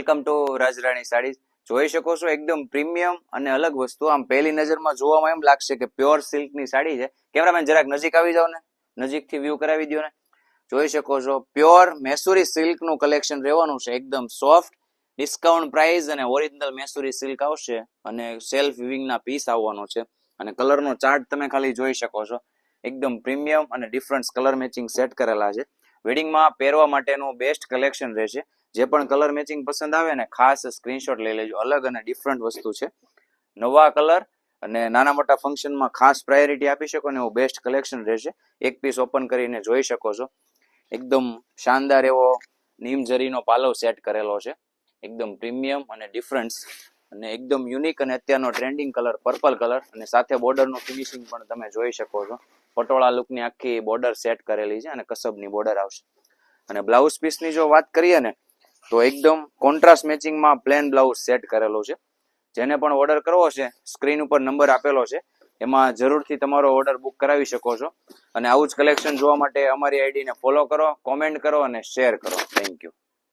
Welcome to રાજરાણી sari. જોઈ શકો છો એકદમ પ્રીમિયમ અને અલગ વસ્તુ. આમ પહેલી નજરમાં જોવામાં એમ લાગશે કે પ્યોર સિલ્ક ની સાડી છે. કેમેરામેન જરાક નજીક આવી જાવ ને, નજીકથી વ્યૂ કરાવી દો ને. જોઈ શકો છો પ્યોર મૈસૂરી સિલ્ક નું કલેક્શન રહેવાનું છે. એકદમ સોફ્ટ, ડિસ્કાઉન્ટ પ્રાઇસ અને ઓરિજિનલ મૈસૂરી સિલ્ક આવશે અને સેલ્ફ વિવિંગ ના પીસ આવવાનો છે. અને કલર નો ચાર્ટ તમે ખાલી જોઈ શકો છો. એકદમ પ્રીમિયમ અને ડિફરન્ટ કલર મેચિંગ સેટ કરેલા છે. વેડિંગમાં પહેરવા માટેનું બેસ્ટ કલેક્શન રહેશે. જે પણ કલર મેચિંગ પસંદ આવે ને ખાસ સ્ક્રીનશોટ લઈ લેજો. અલગ અને ડિફરન્ટ વસ્તુ છે. નવા કલર અને નાના મોટા ફંક્શનમાં ખાસ પ્રાયોરિટી આપી શકો ને એવું બેસ્ટ કલેક્શન રહેશે. એક પીસ ઓપન કરીને જોઈ શકો છો. એકદમ શાનદાર એવો નીમ જરીનો પાલવ સેટ કરેલો છે. એકદમ પ્રીમિયમ અને ડિફરન્ટ અને એકદમ યુનિક અને અત્યારનો ટ્રેન્ડિંગ કલર પર્પલ કલર અને સાથે બોર્ડરનું ફિનિશિંગ પણ તમે જોઈ શકો છો. પટોળા લુકની આખી બોર્ડર સેટ કરેલી છે અને કસબની બોર્ડર આવશે. અને બ્લાઉઝ પીસની જો વાત કરીએ ને તો એકદમ કોન્ટ્રાસ્ટ મેચિંગમાં પ્લેન બ્લાઉઝ સેટ કરેલો છે. જેને પણ ઓર્ડર કરવો છે સ્ક્રીન ઉપર નંબર આપેલો છે, એમાં જરૂરથી તમારો ઓર્ડર બુક કરાવી શકો છો. અને આવું જ કલેક્શન જોવા માટે અમારી આઈડીને ફોલો કરો, કોમેન્ટ કરો અને શેર કરો. Thank you.